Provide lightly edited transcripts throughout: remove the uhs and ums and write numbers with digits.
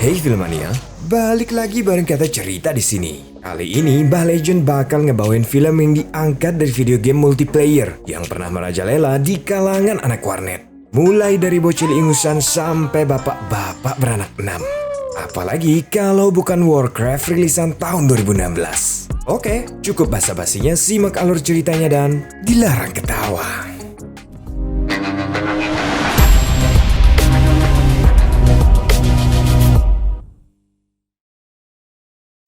Hey Filmania, balik lagi bareng Kata Cerita di sini. Kali ini Mbah Legend bakal ngebawain film yang diangkat dari video game multiplayer yang pernah merajalela di kalangan anak warnet. Mulai dari bocil ingusan sampai bapak-bapak beranak 6. Apalagi kalau bukan Warcraft rilisan tahun 2016. Oke, cukup basa-basinya, simak alur ceritanya dan dilarang ketawa.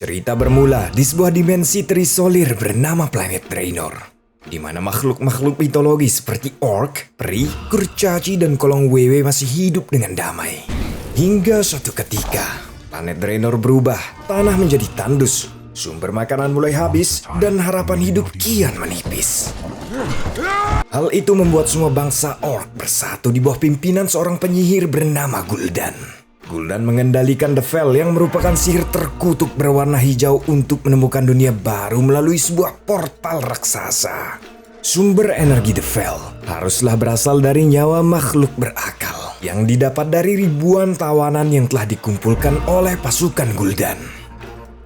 Cerita bermula di sebuah dimensi terisolir bernama planet Draenor, di mana makhluk-makhluk mitologi seperti orc, peri, kurcaci, dan kolong wewe masih hidup dengan damai. Hingga suatu ketika, planet Draenor berubah, tanah menjadi tandus, sumber makanan mulai habis, dan harapan hidup kian menipis. Hal itu membuat semua bangsa orc bersatu di bawah pimpinan seorang penyihir bernama Gul'dan. Gul'dan mengendalikan The Veil yang merupakan sihir terkutuk berwarna hijau untuk menemukan dunia baru melalui sebuah portal raksasa. Sumber energi The Veil haruslah berasal dari nyawa makhluk berakal yang didapat dari ribuan tawanan yang telah dikumpulkan oleh pasukan Gul'dan.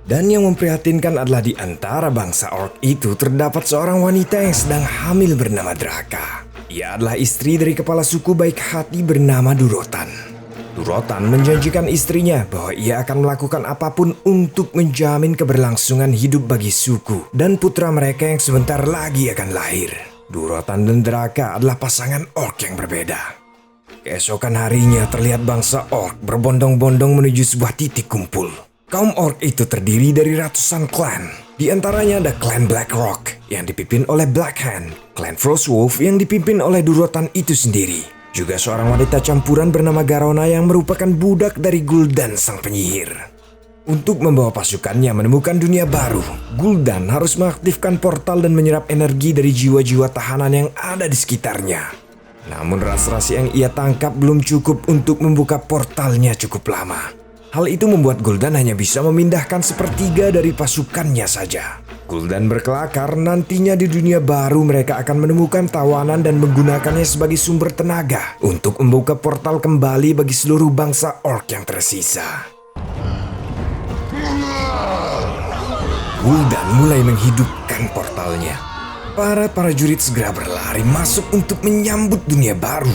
Dan yang memprihatinkan adalah di antara bangsa orc itu terdapat seorang wanita yang sedang hamil bernama Draka. Ia adalah istri dari kepala suku baik hati bernama Durotan. Durotan menjanjikan istrinya bahwa ia akan melakukan apapun untuk menjamin keberlangsungan hidup bagi suku dan putra mereka yang sebentar lagi akan lahir. Durotan dan Draka adalah pasangan orc yang berbeda. Keesokan harinya terlihat bangsa orc berbondong-bondong menuju sebuah titik kumpul. Kaum orc itu terdiri dari ratusan klan. Di antaranya ada klan Blackrock yang dipimpin oleh Blackhand, klan Frostwolf yang dipimpin oleh Durotan itu sendiri. Juga seorang wanita campuran bernama Garona yang merupakan budak dari Gul'dan sang penyihir. Untuk membawa pasukannya menemukan dunia baru, Gul'dan harus mengaktifkan portal dan menyerap energi dari jiwa-jiwa tahanan yang ada di sekitarnya. Namun ras-ras yang ia tangkap belum cukup untuk membuka portalnya cukup lama. Hal itu membuat Gul'dan hanya bisa memindahkan sepertiga dari pasukannya saja. Gul'dan berkelakar nantinya di dunia baru mereka akan menemukan tawanan dan menggunakannya sebagai sumber tenaga untuk membuka portal kembali bagi seluruh bangsa orc yang tersisa. Gul'dan mulai menghidupkan portalnya. Para prajurit segera berlari masuk untuk menyambut dunia baru.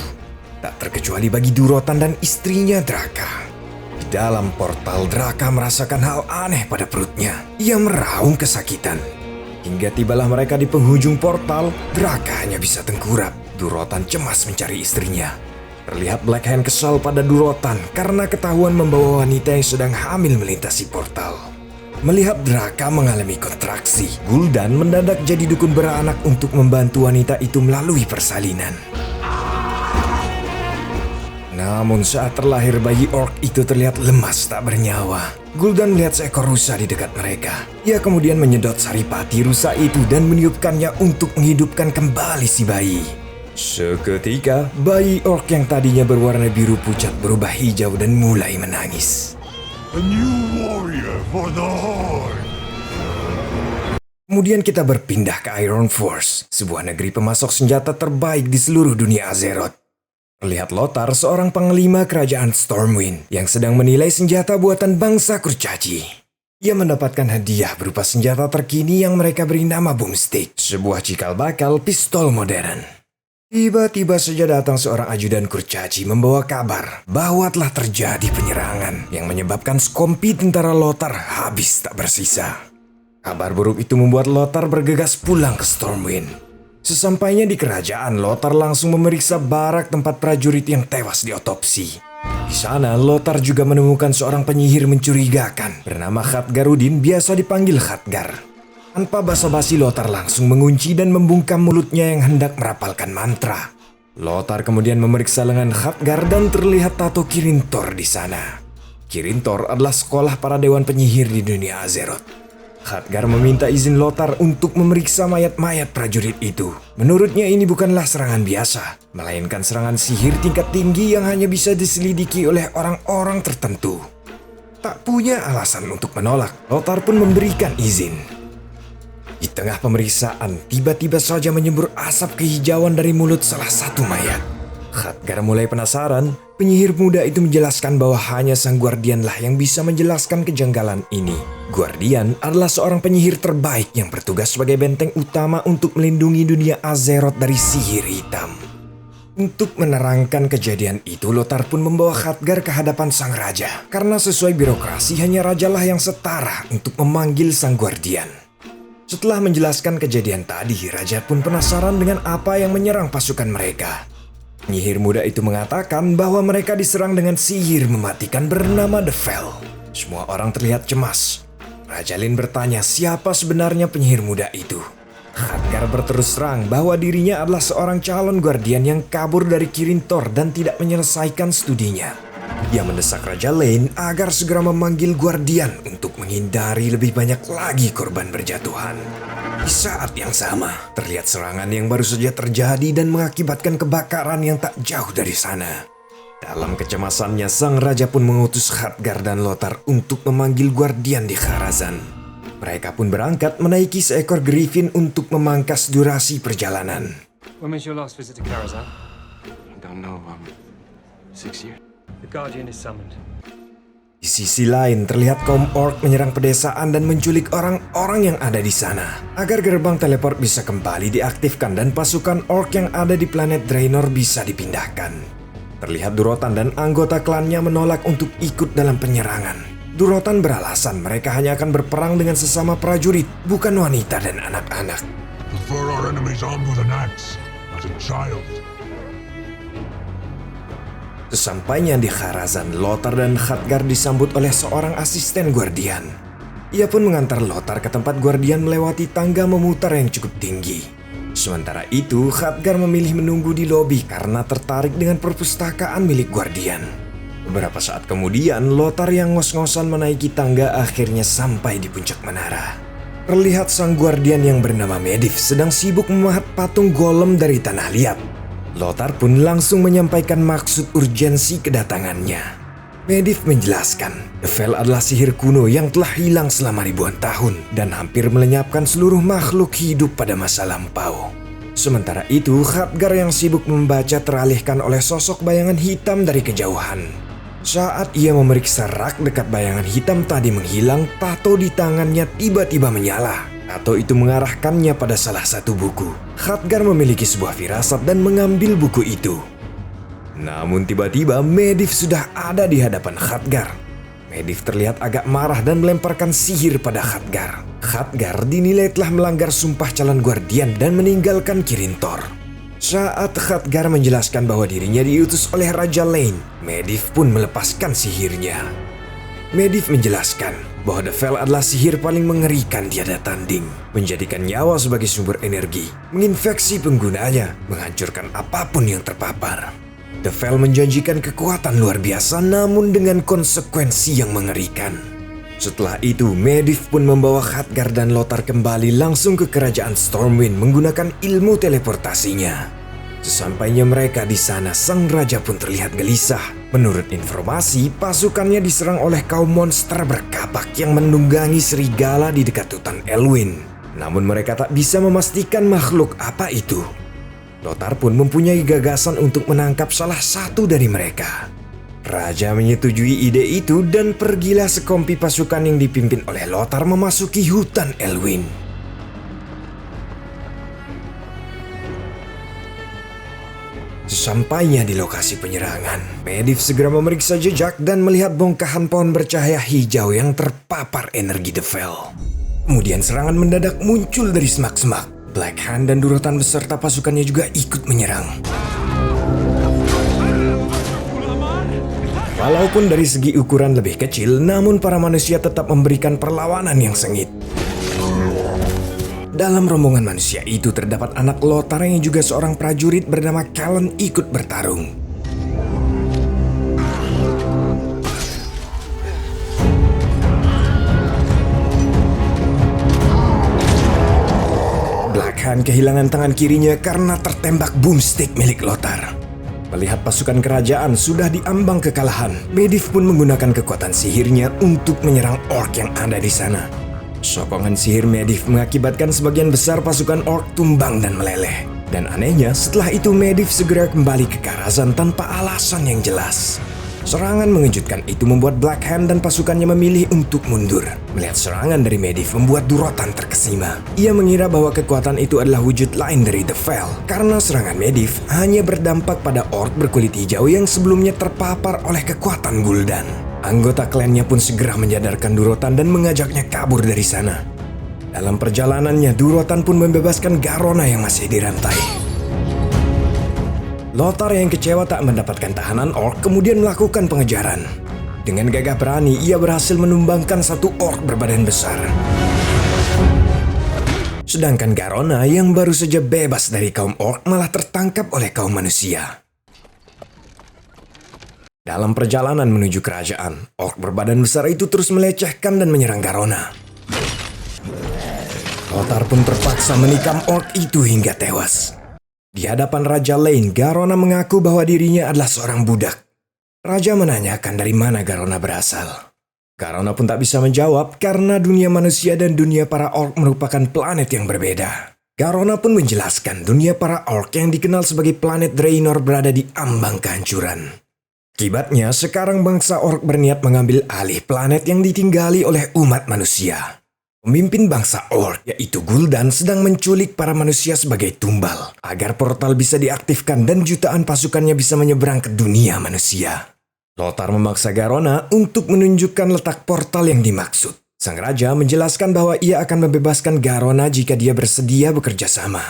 Tak terkecuali bagi Durotan dan istrinya Draka. Dalam portal, Draka merasakan hal aneh pada perutnya. Ia meraung kesakitan. Hingga tibalah mereka di penghujung portal, Draka hanya bisa tengkurap. Durotan cemas mencari istrinya. Terlihat Blackhand kesal pada Durotan karena ketahuan membawa wanita yang sedang hamil melintasi portal. Melihat Draka mengalami kontraksi, Gul'dan mendadak jadi dukun beranak untuk membantu wanita itu melalui persalinan. Namun saat terlahir bayi orc itu terlihat lemas tak bernyawa. Gul'dan melihat seekor rusa di dekat mereka. Ia kemudian menyedot saripati rusa itu dan meniupkannya untuk menghidupkan kembali si bayi. Seketika, bayi orc yang tadinya berwarna biru pucat berubah hijau dan mulai menangis. A new warrior for the Horde. Kemudian kita berpindah ke Ironforge, sebuah negeri pemasok senjata terbaik di seluruh dunia Azeroth. Terlihat Lothar, seorang panglima kerajaan Stormwind yang sedang menilai senjata buatan bangsa kurcaci. Ia mendapatkan hadiah berupa senjata terkini yang mereka beri nama Boomstick, sebuah cikal bakal pistol modern. Tiba-tiba saja datang seorang ajudan kurcaci membawa kabar bahwa telah terjadi penyerangan yang menyebabkan sekompi tentara Lothar habis tak bersisa. Kabar buruk itu membuat Lothar bergegas pulang ke Stormwind. Sesampainya di kerajaan, Lothar langsung memeriksa barak tempat prajurit yang tewas diotopsi. Di sana, Lothar juga menemukan seorang penyihir mencurigakan bernama Khadgarudin, biasa dipanggil Khadgar. Tanpa basa-basi, Lothar langsung mengunci dan membungkam mulutnya yang hendak merapalkan mantra. Lothar kemudian memeriksa lengan Khadgar dan terlihat tato Kirintor di sana. Kirintor adalah sekolah para dewan penyihir di dunia Azeroth. Khadgar meminta izin Lothar untuk memeriksa mayat-mayat prajurit itu. Menurutnya ini bukanlah serangan biasa, melainkan serangan sihir tingkat tinggi yang hanya bisa diselidiki oleh orang-orang tertentu. Tak punya alasan untuk menolak, Lothar pun memberikan izin. Di tengah pemeriksaan, tiba-tiba saja menyembur asap kehijauan dari mulut salah satu mayat. Khadgar mulai penasaran. Penyihir muda itu menjelaskan bahwa hanya sang Guardianlah yang bisa menjelaskan kejanggalan ini. Guardian adalah seorang penyihir terbaik yang bertugas sebagai benteng utama untuk melindungi dunia Azeroth dari sihir hitam. Untuk menerangkan kejadian itu, Lothar pun membawa Khadgar ke hadapan sang raja. Karena sesuai birokrasi, hanya rajalah yang setara untuk memanggil sang Guardian. Setelah menjelaskan kejadian tadi, raja pun penasaran dengan apa yang menyerang pasukan mereka. Penyihir muda itu mengatakan bahwa mereka diserang dengan sihir mematikan bernama The Fel. Semua orang terlihat cemas. Raja Lin bertanya siapa sebenarnya penyihir muda itu. Khadgar berterus terang bahwa dirinya adalah seorang calon Guardian yang kabur dari Kirin Tor dan tidak menyelesaikan studinya. Ia mendesak Raja Lane agar segera memanggil Guardian untuk menghindari lebih banyak lagi korban berjatuhan. Di saat yang sama, terlihat serangan yang baru saja terjadi dan mengakibatkan kebakaran yang tak jauh dari sana. Dalam kecemasannya, sang raja pun mengutus Khadgar dan Lothar untuk memanggil Guardian di Kharazan. Mereka pun berangkat menaiki seekor griffin untuk memangkas durasi perjalanan. When was your last visit to Karazhan? I don't know, 6 years. The Guardian is summoned. Di sisi lain, terlihat kaum orc menyerang pedesaan dan menculik orang-orang yang ada di sana. Agar gerbang teleport bisa kembali diaktifkan dan pasukan orc yang ada di planet Draenor bisa dipindahkan. Terlihat Durotan dan anggota klannya menolak untuk ikut dalam penyerangan. Durotan beralasan mereka hanya akan berperang dengan sesama prajurit, bukan wanita dan anak-anak. Prefer our enemies armed with an axe, as a child. Sesampainya di Kharazan, Lothar dan Khadgar disambut oleh seorang asisten Guardian. Ia pun mengantar Lothar ke tempat Guardian melewati tangga memutar yang cukup tinggi. Sementara itu, Khadgar memilih menunggu di lobi karena tertarik dengan perpustakaan milik Guardian. Beberapa saat kemudian, Lothar yang ngos-ngosan menaiki tangga akhirnya sampai di puncak menara. Terlihat sang Guardian yang bernama Medivh sedang sibuk memahat patung golem dari tanah liat. Lothar pun langsung menyampaikan maksud urgensi kedatangannya. Medivh menjelaskan, The Fel adalah sihir kuno yang telah hilang selama ribuan tahun dan hampir melenyapkan seluruh makhluk hidup pada masa lampau. Sementara itu, Khadgar yang sibuk membaca teralihkan oleh sosok bayangan hitam dari kejauhan. Saat ia memeriksa rak dekat bayangan hitam tadi menghilang, tato di tangannya tiba-tiba menyala. Tato itu mengarahkannya pada salah satu buku. Khadgar memiliki sebuah firasat dan mengambil buku itu. Namun tiba-tiba Medivh sudah ada di hadapan Khadgar. Medivh terlihat agak marah dan melemparkan sihir pada Khadgar. Khadgar dinilai telah melanggar sumpah calon Guardian dan meninggalkan Kirin Tor. Saat Khadgar menjelaskan bahwa dirinya diutus oleh Raja Lane, Medivh pun melepaskan sihirnya. Medivh menjelaskan bahwa The Fel adalah sihir paling mengerikan tiada tanding, menjadikan nyawa sebagai sumber energi, menginfeksi penggunanya, menghancurkan apapun yang terpapar. The Fel menjanjikan kekuatan luar biasa namun dengan konsekuensi yang mengerikan. Setelah itu, Medivh pun membawa Khadgar dan Lothar kembali langsung ke kerajaan Stormwind menggunakan ilmu teleportasinya. Sesampainya mereka di sana, sang raja pun terlihat gelisah. Menurut informasi, pasukannya diserang oleh kaum monster berkapak yang menunggangi serigala di dekat hutan Elwyn. Namun mereka tak bisa memastikan makhluk apa itu. Lothar pun mempunyai gagasan untuk menangkap salah satu dari mereka. Raja menyetujui ide itu dan pergilah sekompi pasukan yang dipimpin oleh Lothar memasuki hutan Elwyn. Sesampainya di lokasi penyerangan, Medivh segera memeriksa jejak dan melihat bongkahan pohon bercahaya hijau yang terpapar energi The Fel. Kemudian serangan mendadak muncul dari semak-semak. Black Hand dan Durotan beserta pasukannya juga ikut menyerang. Walaupun dari segi ukuran lebih kecil, namun para manusia tetap memberikan perlawanan yang sengit. Dalam rombongan manusia itu terdapat anak Lothar yang juga seorang prajurit bernama Callan ikut bertarung. Black Hand kehilangan tangan kirinya karena tertembak boomstick milik Lothar. Melihat pasukan kerajaan sudah diambang kekalahan, Medivh pun menggunakan kekuatan sihirnya untuk menyerang orc yang ada di sana. Sokongan sihir Medivh mengakibatkan sebagian besar pasukan orc tumbang dan meleleh. Dan anehnya, setelah itu Medivh segera kembali ke Karazhan tanpa alasan yang jelas. Serangan mengejutkan itu membuat Black Hand dan pasukannya memilih untuk mundur. Melihat serangan dari Medivh membuat Durotan terkesima. Ia mengira bahwa kekuatan itu adalah wujud lain dari The Fel, karena serangan Medivh hanya berdampak pada orc berkulit hijau yang sebelumnya terpapar oleh kekuatan Gul'dan. Anggota klannya pun segera menyadarkan Durotan dan mengajaknya kabur dari sana. Dalam perjalanannya, Durotan pun membebaskan Garona yang masih dirantai. Lothar yang kecewa tak mendapatkan tahanan orc kemudian melakukan pengejaran. Dengan gagah berani, ia berhasil menumbangkan satu orc berbadan besar. Sedangkan Garona yang baru saja bebas dari kaum orc malah tertangkap oleh kaum manusia. Dalam perjalanan menuju kerajaan, orc berbadan besar itu terus melecehkan dan menyerang Garona. Lothar pun terpaksa menikam orc itu hingga tewas. Di hadapan Raja Lane, Garona mengaku bahwa dirinya adalah seorang budak. Raja menanyakan dari mana Garona berasal. Garona pun tak bisa menjawab karena dunia manusia dan dunia para orc merupakan planet yang berbeda. Garona pun menjelaskan dunia para orc yang dikenal sebagai planet Draenor berada di ambang kehancuran. Akibatnya, sekarang bangsa orc berniat mengambil alih planet yang ditinggali oleh umat manusia. Pemimpin bangsa orc, yaitu Gul'dan, sedang menculik para manusia sebagai tumbal agar portal bisa diaktifkan dan jutaan pasukannya bisa menyeberang ke dunia manusia. Lothar memaksa Garona untuk menunjukkan letak portal yang dimaksud. Sang raja menjelaskan bahwa ia akan membebaskan Garona jika dia bersedia bekerja sama.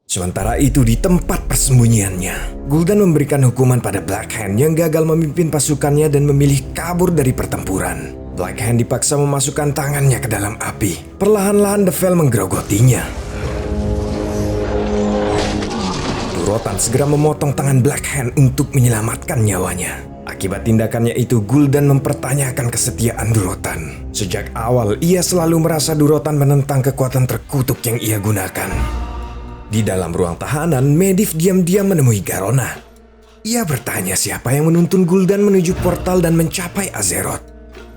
Sementara itu di tempat persembunyiannya, Gul'dan memberikan hukuman pada Black Hand yang gagal memimpin pasukannya dan memilih kabur dari pertempuran. Black Hand dipaksa memasukkan tangannya ke dalam api. Perlahan-lahan The Fel menggerogotinya. Durotan segera memotong tangan Black Hand untuk menyelamatkan nyawanya. Akibat tindakannya itu, Gul'dan mempertanyakan kesetiaan Durotan. Sejak awal, ia selalu merasa Durotan menentang kekuatan terkutuk yang ia gunakan. Di dalam ruang tahanan, Medivh diam-diam menemui Garona. Ia bertanya siapa yang menuntun Gul'dan menuju portal dan mencapai Azeroth.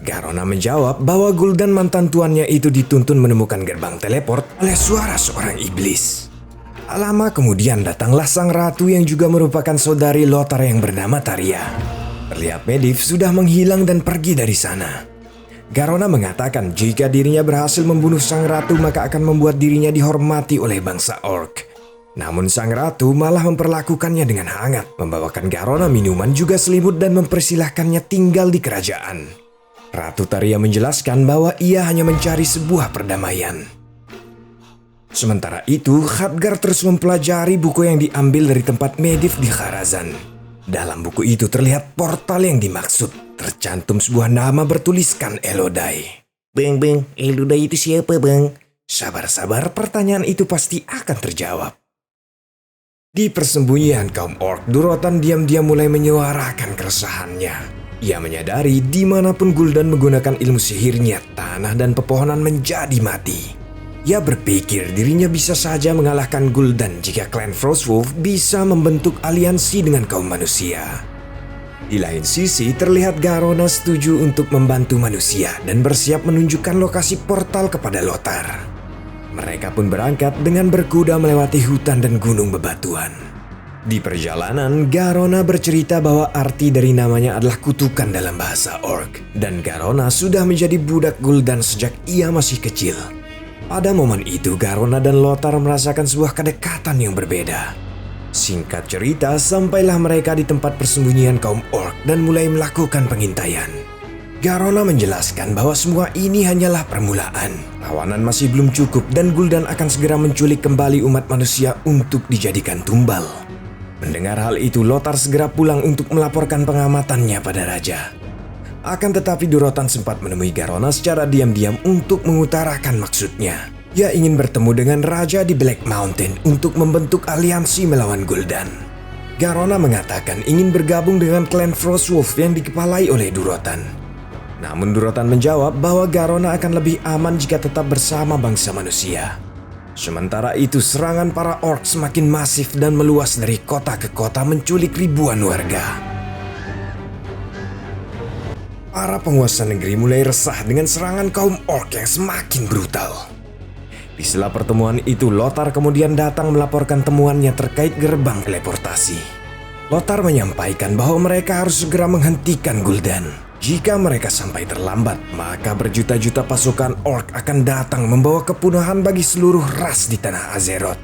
Garona menjawab bahwa Gul'dan mantan tuannya itu dituntun menemukan gerbang teleport oleh suara seorang iblis. Lama kemudian datanglah sang ratu yang juga merupakan saudari Lothar yang bernama Taria. Terlihat Medivh sudah menghilang dan pergi dari sana. Garona mengatakan jika dirinya berhasil membunuh sang ratu maka akan membuat dirinya dihormati oleh bangsa orc. Namun sang ratu malah memperlakukannya dengan hangat, membawakan Garona minuman juga selimut dan mempersilahkannya tinggal di kerajaan. Ratu Taria menjelaskan bahwa ia hanya mencari sebuah perdamaian. Sementara itu, Khadgar terus mempelajari buku yang diambil dari tempat Medivh di Karazhan. Dalam buku itu terlihat portal yang dimaksud. Tercantum sebuah nama bertuliskan Elodai. Bang, Elodai itu siapa, Bang? Sabar-sabar, pertanyaan itu pasti akan terjawab. Di persembunyian kaum orc, Durotan diam-diam mulai menyuarakan keresahannya. Ia menyadari dimanapun Gul'dan menggunakan ilmu sihirnya, tanah dan pepohonan menjadi mati. Ia berpikir dirinya bisa saja mengalahkan Gul'dan jika klan Frostwolf bisa membentuk aliansi dengan kaum manusia. Di lain sisi, terlihat Garona setuju untuk membantu manusia dan bersiap menunjukkan lokasi portal kepada Lothar. Mereka pun berangkat dengan berkuda melewati hutan dan gunung bebatuan. Di perjalanan, Garona bercerita bahwa arti dari namanya adalah kutukan dalam bahasa orc. Dan Garona sudah menjadi budak Gul'dan sejak ia masih kecil. Pada momen itu, Garona dan Lothar merasakan sebuah kedekatan yang berbeda. Singkat cerita, sampailah mereka di tempat persembunyian kaum orc dan mulai melakukan pengintaian. Garona menjelaskan bahwa semua ini hanyalah permulaan. Tawanan masih belum cukup dan Gul'dan akan segera menculik kembali umat manusia untuk dijadikan tumbal. Mendengar hal itu, Lothar segera pulang untuk melaporkan pengamatannya pada raja. Akan tetapi Durotan sempat menemui Garona secara diam-diam untuk mengutarakan maksudnya. Ia ingin bertemu dengan raja di Black Mountain untuk membentuk aliansi melawan Gul'dan. Garona mengatakan ingin bergabung dengan klan Frostwolf yang dikepalai oleh Durotan. Namun Durotan menjawab bahwa Garona akan lebih aman jika tetap bersama bangsa manusia. Sementara itu, serangan para orc semakin masif dan meluas dari kota ke kota menculik ribuan warga. Para penguasa negeri mulai resah dengan serangan kaum orc yang semakin brutal. Di sela pertemuan itu, Lothar kemudian datang melaporkan temuannya terkait gerbang teleportasi. Lothar menyampaikan bahwa mereka harus segera menghentikan Gul'dan. Jika mereka sampai terlambat, maka berjuta-juta pasukan orc akan datang membawa kepunahan bagi seluruh ras di tanah Azeroth.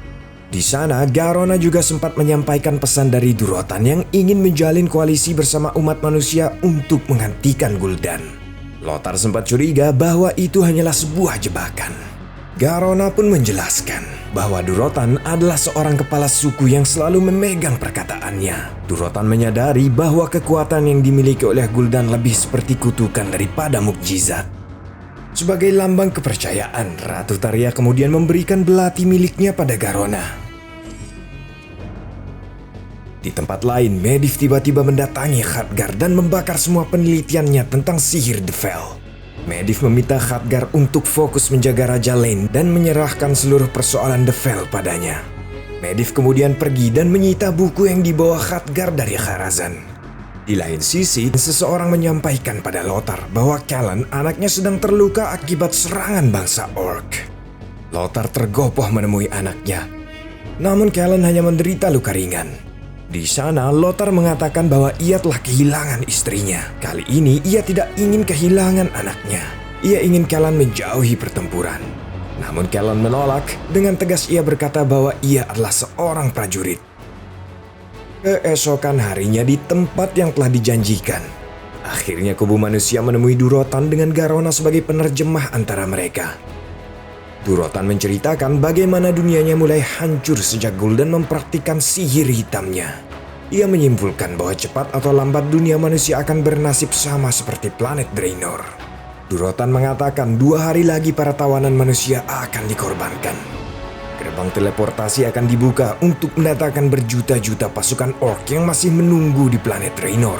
Di sana, Garona juga sempat menyampaikan pesan dari Durotan yang ingin menjalin koalisi bersama umat manusia untuk menghentikan Gul'dan. Lothar sempat curiga bahwa itu hanyalah sebuah jebakan. Garona pun menjelaskan bahwa Durotan adalah seorang kepala suku yang selalu memegang perkataannya. Durotan menyadari bahwa kekuatan yang dimiliki oleh Gul'dan lebih seperti kutukan daripada mukjizat. Sebagai lambang kepercayaan, Ratu Taria kemudian memberikan belati miliknya pada Garona. Di tempat lain, Medivh tiba-tiba mendatangi Khadgar dan membakar semua penelitiannya tentang sihir The Fel. Medivh meminta Khadgar untuk fokus menjaga Raja Lane dan menyerahkan seluruh persoalan The Fel padanya. Medivh kemudian pergi dan menyita buku yang dibawa Khadgar dari Kharazan. Di lain sisi, seseorang menyampaikan pada Lothar bahwa Callan anaknya sedang terluka akibat serangan bangsa Orc. Lothar tergopoh menemui anaknya. Namun Callan hanya menderita luka ringan. Di sana, Lothar mengatakan bahwa ia telah kehilangan istrinya. Kali ini, ia tidak ingin kehilangan anaknya. Ia ingin Callan menjauhi pertempuran. Namun Callan menolak. Dengan tegas ia berkata bahwa ia adalah seorang prajurit. Keesokan harinya di tempat yang telah dijanjikan, akhirnya kubu manusia menemui Durotan dengan Garona sebagai penerjemah antara mereka. Durotan menceritakan bagaimana dunianya mulai hancur sejak Gul'dan mempraktikkan sihir hitamnya. Ia menyimpulkan bahwa cepat atau lambat dunia manusia akan bernasib sama seperti planet Draenor. Durotan mengatakan 2 hari lagi para tawanan manusia akan dikorbankan. Gerbang teleportasi akan dibuka untuk mendatangkan berjuta-juta pasukan orc yang masih menunggu di planet Draenor.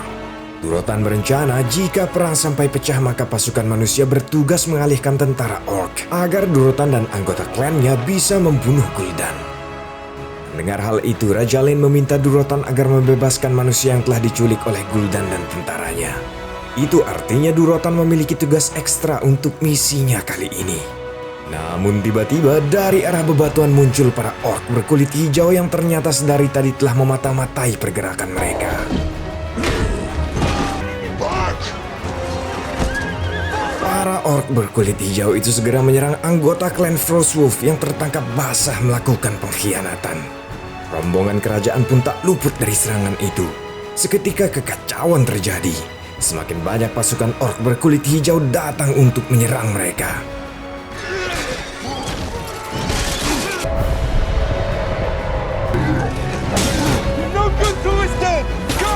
Durotan berencana jika perang sampai pecah maka pasukan manusia bertugas mengalihkan tentara orc agar Durotan dan anggota klannya bisa membunuh Gul'dan. Mendengar hal itu, Raja Lane meminta Durotan agar membebaskan manusia yang telah diculik oleh Gul'dan dan tentaranya. Itu artinya Durotan memiliki tugas ekstra untuk misinya kali ini. Namun tiba-tiba dari arah bebatuan muncul para orc berkulit hijau yang ternyata sedari tadi telah memata-matai pergerakan mereka. Para orc berkulit hijau itu segera menyerang anggota klan Frostwolf yang tertangkap basah melakukan pengkhianatan. Rombongan kerajaan pun tak luput dari serangan itu. Seketika kekacauan terjadi. Semakin banyak pasukan orc berkulit hijau datang untuk menyerang mereka. No good to us then! Go!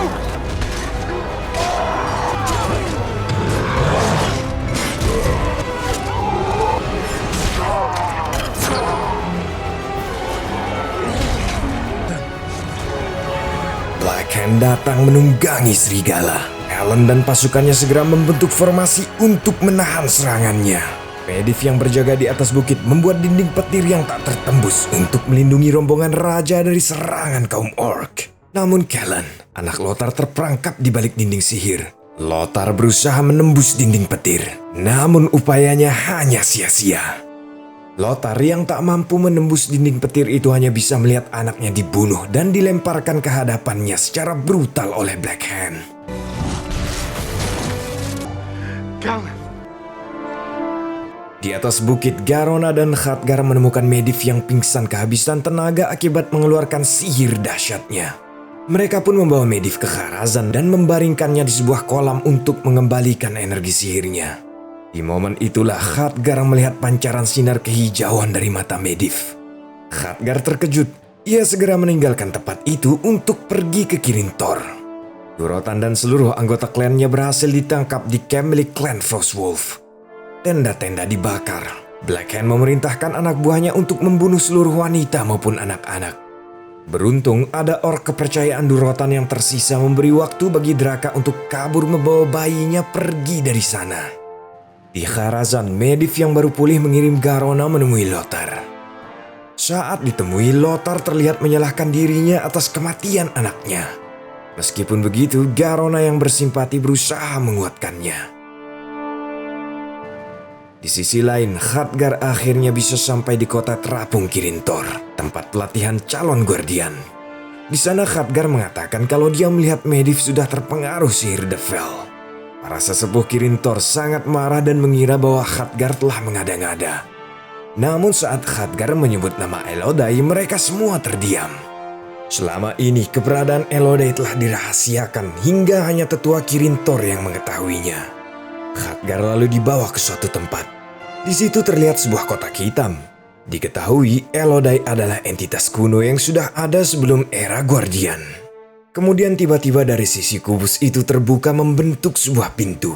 Blackhand datang menunggangi serigala. Alan dan pasukannya segera membentuk formasi untuk menahan serangannya. Medivh yang berjaga di atas bukit membuat dinding petir yang tak tertembus untuk melindungi rombongan raja dari serangan kaum orc. Namun Callan, anak Lothar, terperangkap di balik dinding sihir. Lothar berusaha menembus dinding petir, namun upayanya hanya sia-sia. Lothar yang tak mampu menembus dinding petir itu hanya bisa melihat anaknya dibunuh dan dilemparkan ke hadapannya secara brutal oleh Blackhand. Di atas bukit, Garona dan Khadgar menemukan Medivh yang pingsan kehabisan tenaga akibat mengeluarkan sihir dahsyatnya. Mereka pun membawa Medivh ke Kharazan dan membaringkannya di sebuah kolam untuk mengembalikan energi sihirnya. Di momen itulah Khadgar melihat pancaran sinar kehijauan dari mata Medivh. Khadgar terkejut. Ia segera meninggalkan tempat itu untuk pergi ke Kirin Tor. Durotan dan seluruh anggota klannya berhasil ditangkap di camp milik klan Frostwolf. Tenda-tenda dibakar. Blackhand memerintahkan anak buahnya untuk membunuh seluruh wanita maupun anak-anak. Beruntung ada orc kepercayaan Durotan yang tersisa memberi waktu bagi Draka untuk kabur membawa bayinya pergi dari sana. Di Kharazan, Medivh yang baru pulih mengirim Garona menemui Lothar. Saat ditemui, Lothar terlihat menyalahkan dirinya atas kematian anaknya. Meskipun begitu, Garona yang bersimpati berusaha menguatkannya. Di sisi lain, Khadgar akhirnya bisa sampai di kota terapung Kirin Tor, tempat pelatihan calon guardian. Di sana Khadgar mengatakan kalau dia melihat Medivh sudah terpengaruh sihir The Vel. Para sesepuh Kirin Tor sangat marah dan mengira bahwa Khadgar telah mengada-ngada. Namun saat Khadgar menyebut nama Elodai, mereka semua terdiam. Selama ini keberadaan Elodai telah dirahasiakan hingga hanya tetua Kirin Tor yang mengetahuinya. Khadgar lalu dibawa ke suatu tempat. Di situ terlihat sebuah kotak hitam. Diketahui Elodai adalah entitas kuno yang sudah ada sebelum era Guardian. Kemudian tiba-tiba dari sisi kubus itu terbuka membentuk sebuah pintu.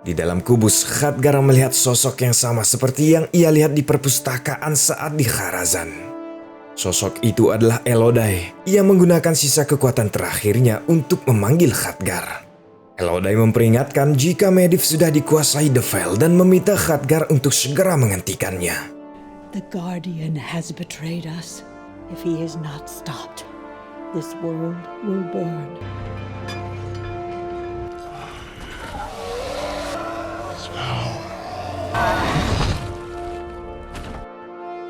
Di dalam kubus, Khadgar melihat sosok yang sama seperti yang ia lihat di perpustakaan saat di Kharazan. Sosok itu adalah Elodai. Ia menggunakan sisa kekuatan terakhirnya untuk memanggil Khadgar. Elodai memperingatkan jika Medivh sudah dikuasai The Vel dan meminta Khadgar untuk segera menghentikannya. The Guardian has betrayed us. If he is not stopped, this world will burn.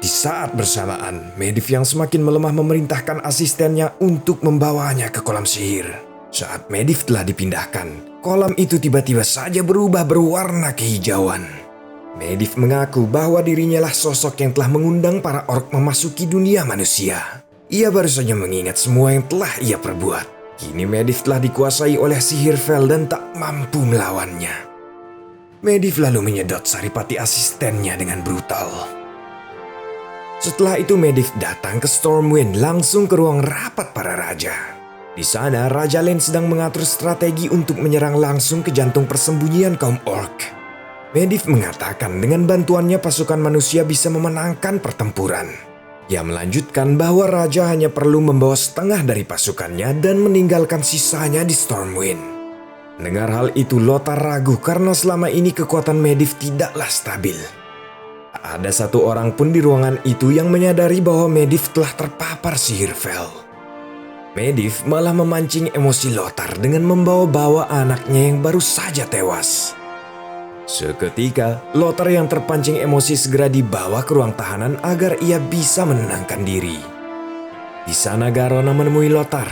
Di saat bersamaan, Medivh yang semakin melemah memerintahkan asistennya untuk membawanya ke kolam sihir. Saat Medivh telah dipindahkan, kolam itu tiba-tiba saja berubah berwarna kehijauan. Medivh mengaku bahwa dirinya lah sosok yang telah mengundang para orc memasuki dunia manusia. Ia baru saja mengingat semua yang telah ia perbuat. Kini Medivh telah dikuasai oleh sihir Vel dan tak mampu melawannya. Medivh lalu menyedot saripati asistennya dengan brutal. Setelah itu Medivh datang ke Stormwind langsung ke ruang rapat para raja. Di sana Raja Lane sedang mengatur strategi untuk menyerang langsung ke jantung persembunyian kaum orc. Medivh mengatakan dengan bantuannya pasukan manusia bisa memenangkan pertempuran. Ia melanjutkan bahwa raja hanya perlu membawa setengah dari pasukannya dan meninggalkan sisanya di Stormwind. Mendengar hal itu, Lothar ragu karena selama ini kekuatan Medivh tidaklah stabil. Tak ada satu orang pun di ruangan itu yang menyadari bahwa Medivh telah terpapar sihir Vel. Medivh malah memancing emosi Lothar dengan membawa-bawa anaknya yang baru saja tewas. Seketika, Lothar yang terpancing emosi segera dibawa ke ruang tahanan agar ia bisa menenangkan diri. Di sana Garona menemui Lothar.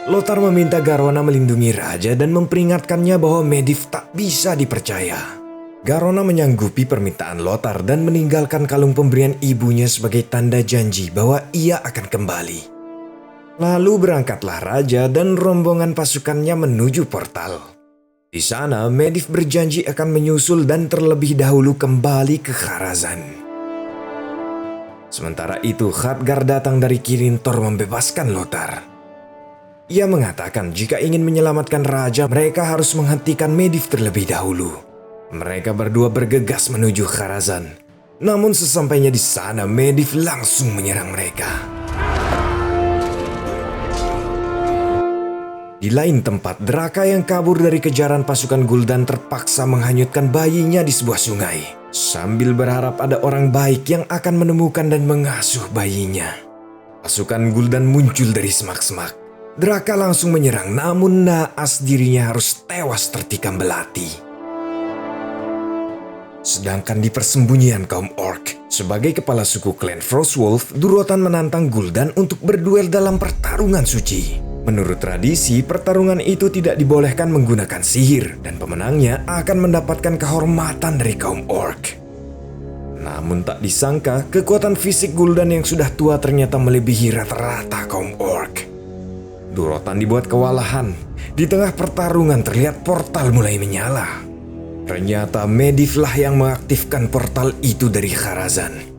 Lothar meminta Garona melindungi raja dan memperingatkannya bahwa Medivh tak bisa dipercaya. Garona menyanggupi permintaan Lothar dan meninggalkan kalung pemberian ibunya sebagai tanda janji bahwa ia akan kembali. Lalu berangkatlah raja dan rombongan pasukannya menuju portal. Di sana, Medivh berjanji akan menyusul dan terlebih dahulu kembali ke Kharazan. Sementara itu, Khadgar datang dari Kirin Tor membebaskan Lothar. Ia mengatakan jika ingin menyelamatkan raja, mereka harus menghentikan Medivh terlebih dahulu. Mereka berdua bergegas menuju Kharazan. Namun sesampainya di sana, Medivh langsung menyerang mereka. Di lain tempat, Draka yang kabur dari kejaran pasukan Gul'dan terpaksa menghanyutkan bayinya di sebuah sungai, sambil berharap ada orang baik yang akan menemukan dan mengasuh bayinya. Pasukan Gul'dan muncul dari semak-semak. Draka langsung menyerang, namun naas dirinya harus tewas tertikam belati. Sedangkan di persembunyian kaum orc, sebagai kepala suku klan Frostwolf, Durotan menantang Gul'dan untuk berduel dalam pertarungan suci. Menurut tradisi, pertarungan itu tidak dibolehkan menggunakan sihir dan pemenangnya akan mendapatkan kehormatan dari kaum orc. Namun tak disangka, kekuatan fisik Gul'dan yang sudah tua ternyata melebihi rata-rata kaum orc. Durotan dibuat kewalahan. Di tengah pertarungan terlihat portal mulai menyala. Ternyata Medivh lah yang mengaktifkan portal itu dari Kharazan.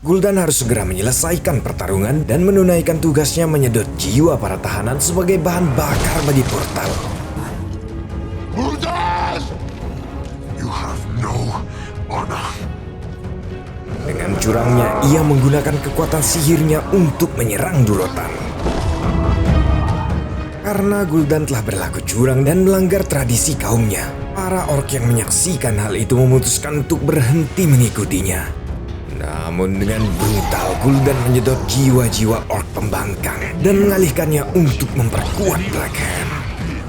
Gul'dan harus segera menyelesaikan pertarungan dan menunaikan tugasnya menyedot jiwa para tahanan sebagai bahan bakar bagi portal. Brutus! You have no honor. Dengan curangnya, ia menggunakan kekuatan sihirnya untuk menyerang Durotan. Karena Gul'dan telah berlaku curang dan melanggar tradisi kaumnya, para orc yang menyaksikan hal itu memutuskan untuk berhenti mengikutinya. Namun dengan brutal, Gul'dan menyedot jiwa-jiwa orc pembangkang dan mengalihkannya untuk memperkuat Black Hand.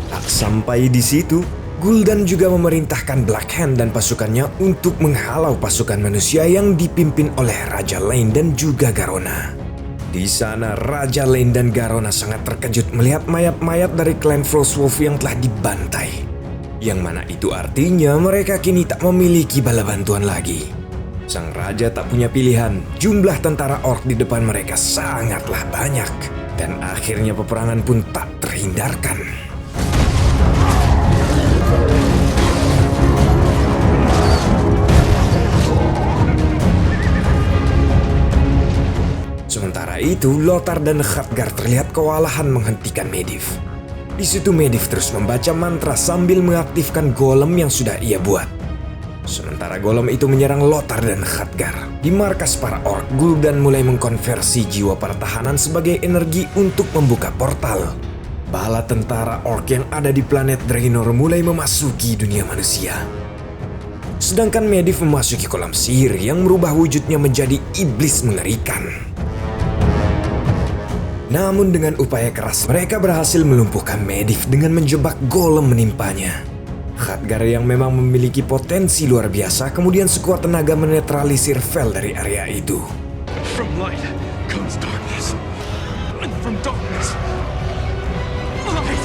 Tak sampai di situ, Gul'dan juga memerintahkan Black Hand dan pasukannya untuk menghalau pasukan manusia yang dipimpin oleh Raja Lane dan juga Garona. Di sana, Raja Lane dan Garona sangat terkejut melihat mayat-mayat dari klan Frostwolf yang telah dibantai. Yang mana itu artinya mereka kini tak memiliki bala bantuan lagi. Sang raja tak punya pilihan, jumlah tentara orc di depan mereka sangatlah banyak. Dan akhirnya peperangan pun tak terhindarkan. Sementara itu, Lothar dan Khadgar terlihat kewalahan menghentikan Medivh. Di situ Medivh terus membaca mantra sambil mengaktifkan golem yang sudah ia buat. Sementara golem itu menyerang Lothar dan Khadgar. Di markas para orc, Gul'dan mulai mengkonversi jiwa para tahanan sebagai energi untuk membuka portal. Bala tentara orc yang ada di planet Draenor mulai memasuki dunia manusia. Sedangkan Medivh memasuki kolam sihir yang merubah wujudnya menjadi iblis mengerikan. Namun dengan upaya keras, mereka berhasil melumpuhkan Medivh dengan menjebak golem menimpanya. Khadgar yang memang memiliki potensi luar biasa kemudian sekuat tenaga menetralisir Vel dari area itu. From light comes darkness. And from darkness, light.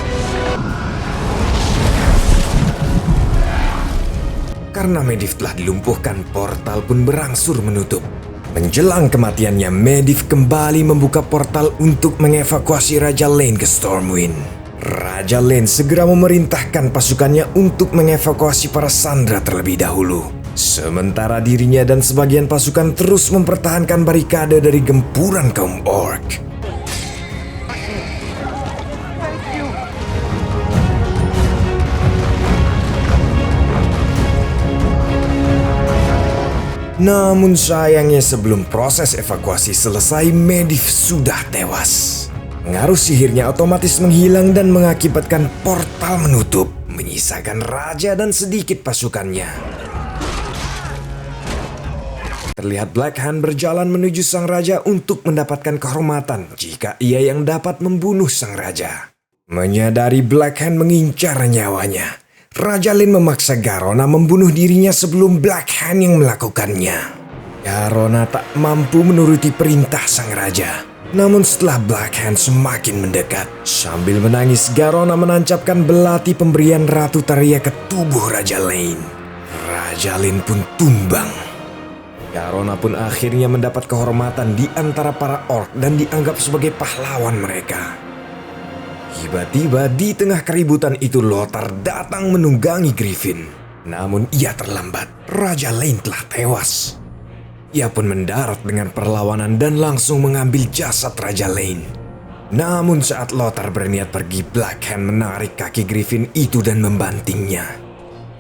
Karena Medivh telah dilumpuhkan, portal pun berangsur menutup. Menjelang kematiannya, Medivh kembali membuka portal untuk mengevakuasi Raja Lane ke Stormwind. Raja Lane segera memerintahkan pasukannya untuk mengevakuasi para sandera terlebih dahulu. Sementara dirinya dan sebagian pasukan terus mempertahankan barikade dari gempuran kaum orc. Namun sayangnya sebelum proses evakuasi selesai, Medivh sudah tewas. Pengaruh sihirnya otomatis menghilang dan mengakibatkan portal menutup, menyisakan raja dan sedikit pasukannya. Terlihat Black Hand berjalan menuju sang raja untuk mendapatkan kehormatan jika ia yang dapat membunuh sang raja. Menyadari Black Hand mengincar nyawanya, Raja Lane memaksa Garona membunuh dirinya sebelum Black Hand yang melakukannya. Garona tak mampu menuruti perintah sang raja. Namun setelah Black Hand semakin mendekat, sambil menangis Garona menancapkan belati pemberian Ratu Taria ke tubuh Raja Lane. Raja Lane pun tumbang. Garona pun akhirnya mendapat kehormatan di antara para orc dan dianggap sebagai pahlawan mereka. Tiba-tiba di tengah keributan itu Lothar datang menunggangi Griffin. Namun ia terlambat, Raja Lane telah tewas. Ia pun mendarat dengan perlawanan dan langsung mengambil jasad Raja Lane. Namun saat Lothar berniat pergi, Black Hand menarik kaki Griffin itu dan membantingnya.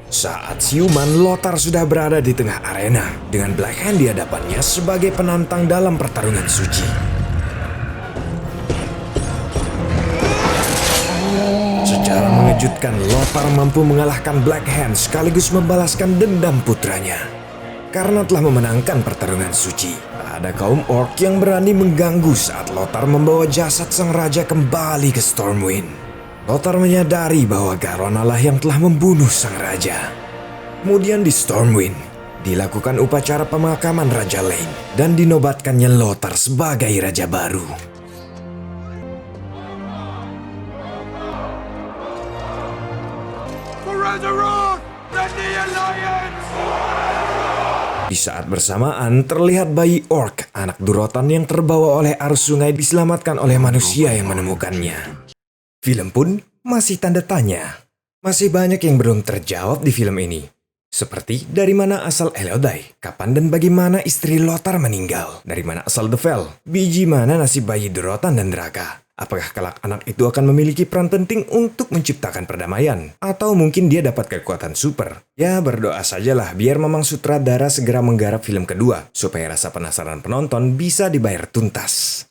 Saat siuman, Lothar sudah berada di tengah arena dengan Black Hand di hadapannya sebagai penantang dalam pertarungan suci. Secara mengejutkan, Lothar mampu mengalahkan Black Hand sekaligus membalaskan dendam putranya. Karena telah memenangkan pertarungan suci, tak ada kaum orc yang berani mengganggu saat Lothar membawa jasad sang raja kembali ke Stormwind. Lothar menyadari bahwa Garona lah yang telah membunuh sang raja. Kemudian di Stormwind, dilakukan upacara pemakaman Raja Lane dan dinobatkannya Lothar sebagai raja baru. For Azeroth and the Alliance! Di saat bersamaan, terlihat bayi orc, anak Durotan yang terbawa oleh arus sungai diselamatkan oleh manusia yang menemukannya. Film pun masih tanda tanya. Masih banyak yang belum terjawab di film ini. Seperti dari mana asal Elodai, kapan dan bagaimana istri Lothar meninggal, dari mana asal The Vel, biji mana nasib bayi Durotan dan Draka. Apakah kelak anak itu akan memiliki peran penting untuk menciptakan perdamaian? Atau mungkin dia dapat kekuatan super? Ya berdoa sajalah biar Mamang Sutradara segera menggarap film kedua, supaya rasa penasaran penonton bisa dibayar tuntas.